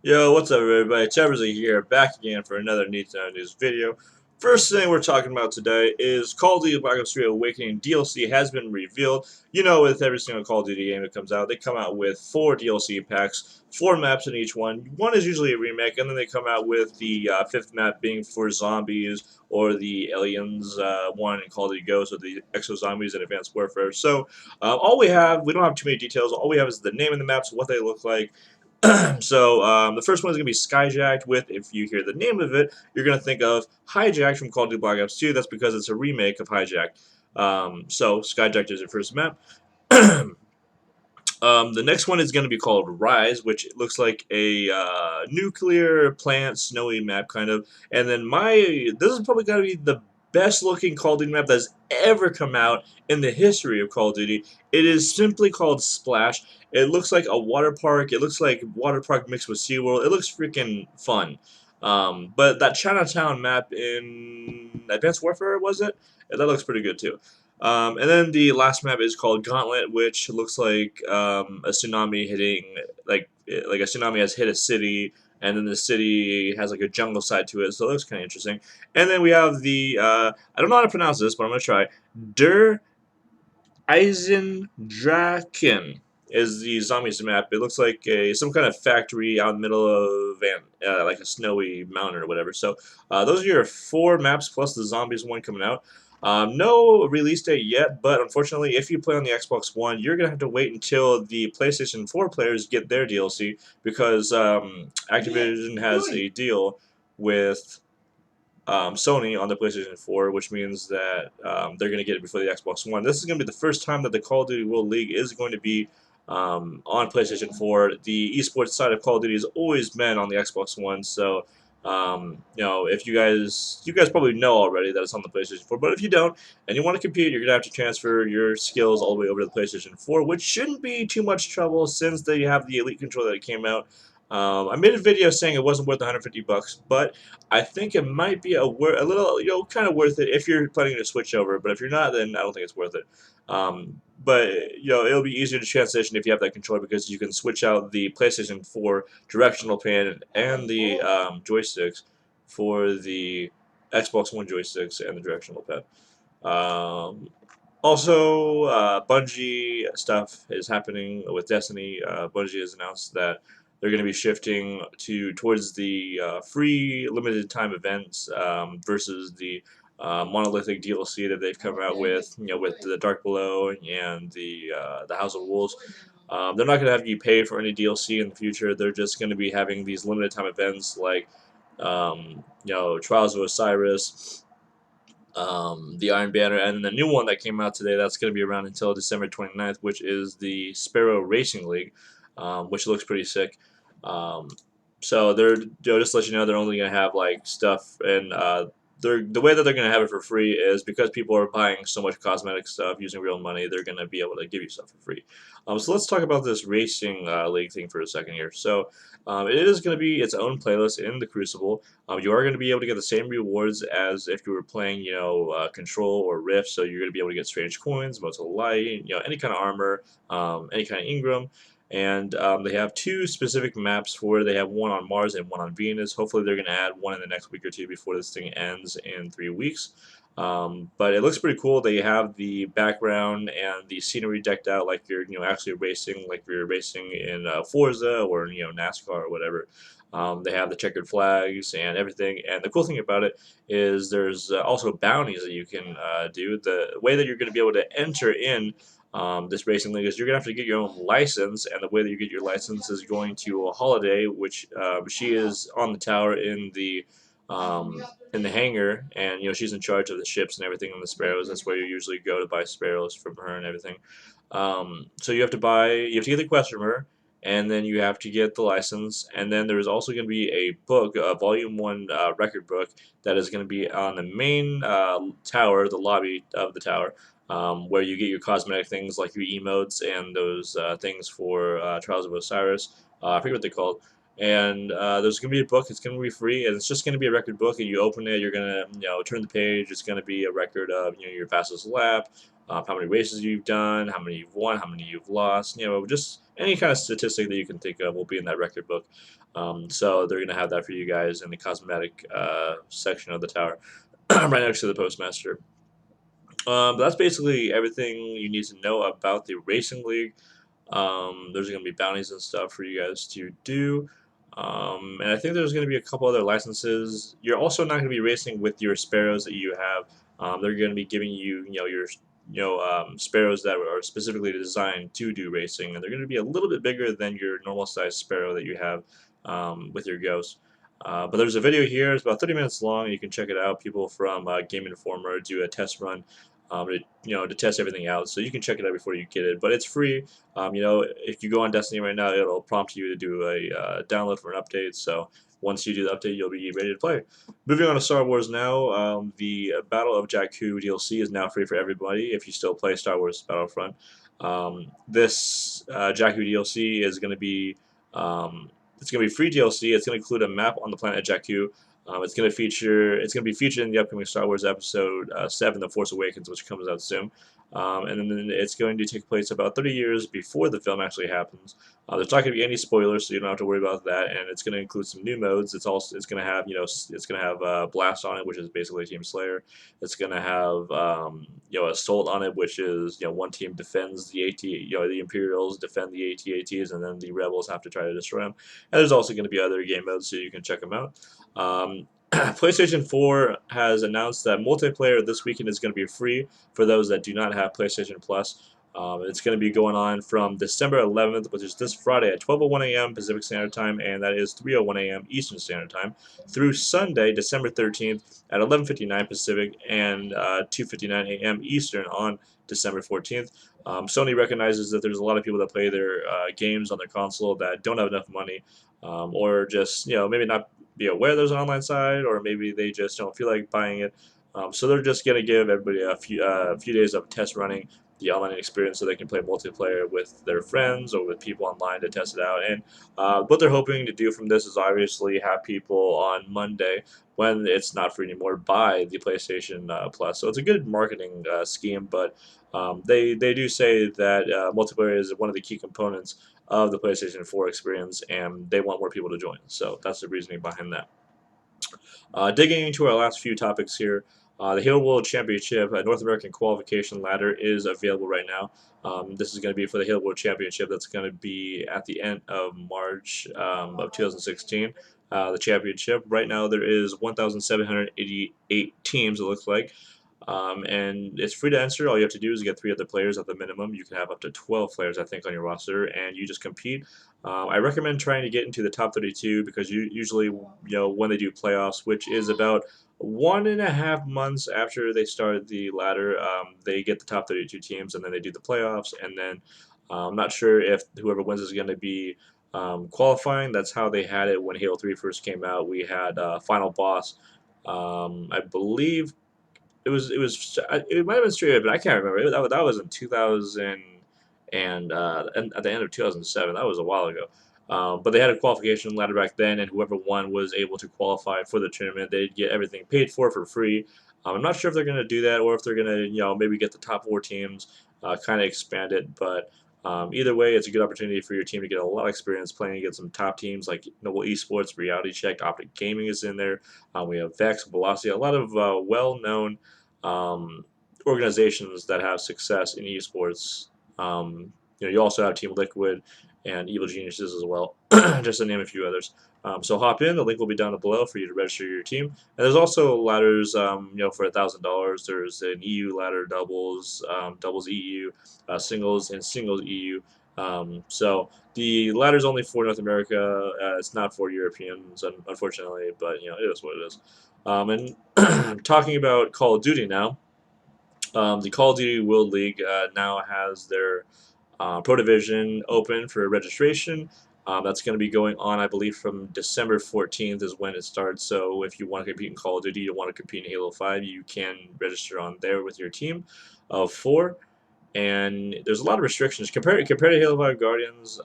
Yo, what's up everybody? Trevor's here, back again for another News video. First thing we're talking about today is Call of Duty Black Ops 3 Awakening DLC has been revealed. You know, with every single Call of Duty game that comes out, they come out with 4 DLC packs, 4 maps in each one. One is usually a remake, and then they come out with the 5th map being for zombies or the aliens one in Call of Duty Ghosts or the exo zombies in Advanced Warfare. So we don't have too many details. All we have is the name of the maps, what they look like, the first one is going to be Skyjacked with, if you hear the name of it, you're going to think of Hijacked from Call of Duty Black Ops 2. That's because it's a remake of Hijacked. Skyjacked is your first map. The next one is going to be called Rise, which looks like a nuclear plant, snowy map, kind of. And then this is probably going to be the best looking Call of Duty map that's ever come out in the history of Call of Duty. It is simply called Splash. It looks like a water park. It looks like water park mixed with SeaWorld. It looks freaking fun. But that Chinatown map in Advanced Warfare, was it? Yeah, that looks pretty good too. And then the last map is called Gauntlet, which looks like a tsunami hitting, like a tsunami has hit a city, and then the city has like a jungle side to it, so it looks kind of interesting. And then we have the I don't know how to pronounce this, but I'm gonna try. Der Eisendrachen is the zombies map. It looks like some kind of factory out in the middle of like a snowy mountain or whatever. So those are your 4 maps plus the zombies one coming out. No release date yet, but unfortunately, if you play on the Xbox One, you're gonna have to wait until the PlayStation 4 players get their DLC because Activision has a deal with Sony on the PlayStation 4, which means that they're going to get it before the Xbox One. This is going to be the first time that the Call of Duty World League is going to be on PlayStation 4. The esports side of Call of Duty has always been on the Xbox One, so if you guys probably know already that it's on the PlayStation 4, but if you don't and you want to compete, you're going to have to transfer your skills all the way over to the PlayStation 4, which shouldn't be too much trouble since they have the Elite controller that came out. I made a video saying it wasn't worth 150 bucks, but I think it might be a little, kind of worth it if you're planning to switch over. But if you're not, then I don't think it's worth it. But it'll be easier to transition if you have that controller because you can switch out the PlayStation 4 directional pad and the joysticks for the Xbox One joysticks and the directional pad. Bungie stuff is happening with Destiny. Bungie has announced that they're going to be shifting towards the free limited time events versus the monolithic DLC that they've come out with. With the Dark Below and the House of Wolves. They're not going to have you pay for any DLC in the future. They're just going to be having these limited time events like Trials of Osiris, the Iron Banner, and the new one that came out today that's going to be around until December 29th, which is the Sparrow Racing League, which looks pretty sick. Um, so just to let you know, they're only going to have like stuff, and the way that they're going to have it for free is because people are buying so much cosmetic stuff using real money, they're going to be able to give you stuff for free. So let's talk about this racing league thing for a second here. So it is going to be its own playlist in the Crucible. You are going to be able to get the same rewards as if you were playing, Control or Rift. So you're going to be able to get strange coins, motes of light, any kind of armor, any kind of Ingram. And they have 2 specific maps for it. They have one on Mars and one on Venus. Hopefully, they're going to add one in the next week or 2 before this thing ends in 3 weeks. But it looks pretty cool. They have the background and the scenery decked out like you're, actually racing, like you're racing in Forza or NASCAR or whatever. They have the checkered flags and everything. And the cool thing about it is there's also bounties that you can do. The way that you're going to be able to enter in this racing league is you're going to have to get your own license, and the way that you get your license is going to a Holiday, which she is on the tower in the hangar, and she's in charge of the ships and everything and the sparrows. That's where you usually go to buy sparrows from her and everything. So you have to get the quest from her, and then you have to get the license, and then there's also going to be a book, a volume 1 record book that is going to be on the main tower, the lobby of the tower, where you get your cosmetic things like your emotes and those things for Trials of Osiris. I forget what they're called. And there's going to be a book. It's going to be free, and it's just going to be a record book. And you open it, you're going to turn the page. It's going to be a record of your fastest lap, how many races you've done, how many you've won, how many you've lost. Just any kind of statistic that you can think of will be in that record book. So they're going to have that for you guys in the cosmetic section of the tower, right next to the postmaster. But that's basically everything you need to know about the racing league. There's going to be bounties and stuff for you guys to do. And I think there's going to be a couple other licenses. You're also not going to be racing with your sparrows that you have. They're going to be giving you, your, sparrows that are specifically designed to do racing, and they're going to be a little bit bigger than your normal size sparrow that you have with your ghost. But there's a video here. It's about 30 minutes long. You can check it out. People from Game Informer do a test run to test everything out. So you can check it out before you get it. But it's free. If you go on Destiny right now, it'll prompt you to do a download for an update. So once you do the update, you'll be ready to play. Moving on to Star Wars now, the Battle of Jakku DLC is now free for everybody if you still play Star Wars Battlefront. This Jakku DLC is going to be it's going to be free DLC. It's going to include a map on the planet Jakku. It's going to be featured in the upcoming Star Wars Episode 7, The Force Awakens, which comes out soon. And then it's going to take place about 30 years before the film actually happens. There's not going to be any spoilers, so you don't have to worry about that. And it's going to include some new modes. It's going to have Blast on it, which is basically Team Slayer. It's going to have Assault on it, which is one team defends the the Imperials defend the AT-ATs, and then the Rebels have to try to destroy them. And there's also going to be other game modes, so you can check them out. PlayStation 4 has announced that multiplayer this weekend is going to be free for those that do not have PlayStation Plus. It's going to be going on from December 11th, which is this Friday at 12:01 a.m. Pacific Standard Time, and that is 3:01 a.m. Eastern Standard Time, through Sunday, December 13th at 11:59 Pacific and 2:59 a.m. Eastern on December 14th. Sony recognizes that there's a lot of people that play their games on their console that don't have enough money, or just maybe not be aware there's an online site, or maybe they just don't feel like buying it. So they're just going to give everybody a few days of test running the online experience so they can play multiplayer with their friends or with people online to test it out. And what they're hoping to do from this is obviously have people on Monday, when it's not free anymore, buy the PlayStation Plus. So it's a good marketing scheme, but they do say that multiplayer is one of the key components of the PlayStation 4 experience, and they want more people to join. So that's the reasoning behind that. Digging into our last few topics here, the Halo World Championship North American qualification ladder is available right now. This is going to be for the Halo World Championship that's going to be at the end of March of 2016. The championship. Right now there is 1,788 teams, it looks like. And it's free to enter. All you have to do is get 3 other players at the minimum. You can have up to 12 players, I think, on your roster, and you just compete. I recommend trying to get into the top 32 because usually, when they do playoffs, which is about 1.5 months after they start the ladder, they get the top 32 teams, and then they do the playoffs. And then I'm not sure if whoever wins is going to be qualifying. That's how they had it when Halo 3 first came out. We had Final Boss. I believe it might have been straight up, but I can't remember. That was in 2000 and at the end of 2007. That was a while ago. But they had a qualification ladder back then, and whoever won was able to qualify for the tournament. They'd get everything paid for free. I'm not sure if they're going to do that or if they're going to maybe get the top 4 teams, kind of expand it. But either way, it's a good opportunity for your team to get a lot of experience playing against some top teams like Noble Esports, Reality Check, Optic Gaming is in there. We have Vex, Velocity, a lot of well-known um, organizations that have success in esports. You also have Team Liquid and Evil Geniuses as well, just to name a few others. So hop in. The link will be down below for you to register your team. And there's also ladders, for $1,000. There's an EU ladder, doubles EU, singles, and singles EU. So the ladder is only for North America. It's not for Europeans, unfortunately, but it is what it is. And talking about Call of Duty now, the Call of Duty World League now has their Pro Division open for registration. That's going to be going on, I believe, from December 14th is when it starts. So if you want to compete in Call of Duty, you want to compete in Halo 5, you can register on there with your team of 4. And there's a lot of restrictions compared to Halo 5 Guardians,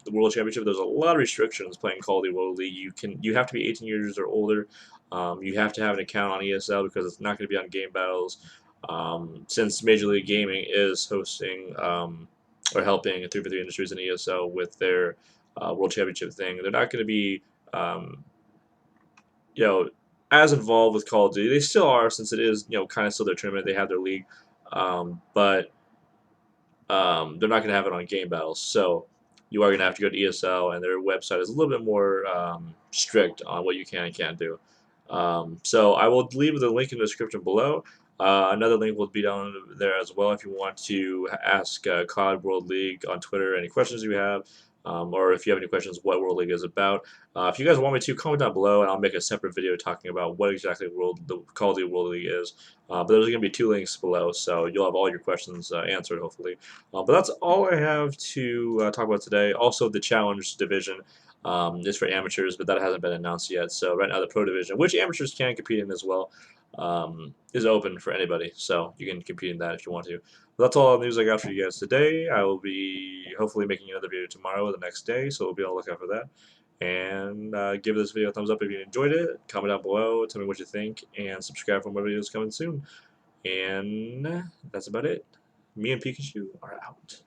the World Championship. There's a lot of restrictions playing Call of Duty World League. You have to be 18 years or older. You have to have an account on ESL because it's not going to be on Game Battles. Since Major League Gaming is hosting or helping 343 Industries and ESL with their World Championship thing, they're not going to be um, you know, as involved with Call of Duty. They still are, since it is, kind of still their tournament. They have their league, but they're not going to have it on game battles. So you are going to have to go to ESL, and their website is a little bit more strict on what you can and can't do. So I will leave the link in the description below. Another link will be down there as well if you want to ask COD World League on Twitter any questions you have, or if you have any questions what World League is about. If you guys want me to, comment down below, and I'll make a separate video talking about what exactly the Call of Duty World League is. But there's going to be 2 links below, so you'll have all your questions answered, hopefully. But that's all I have to talk about today. Also, the Challenge Division is for amateurs, but that hasn't been announced yet. So right now, the Pro Division, which amateurs can compete in as well, is open for anybody. So you can compete in that if you want to. But that's all the news I got for you guys today. I will be hopefully making another video tomorrow or the next day, so we'll be on the lookout for that. And give this video a thumbs up if you enjoyed it. Comment down below, tell me what you think, and subscribe for more videos coming soon. And that's about it. Me and Pikachu are out.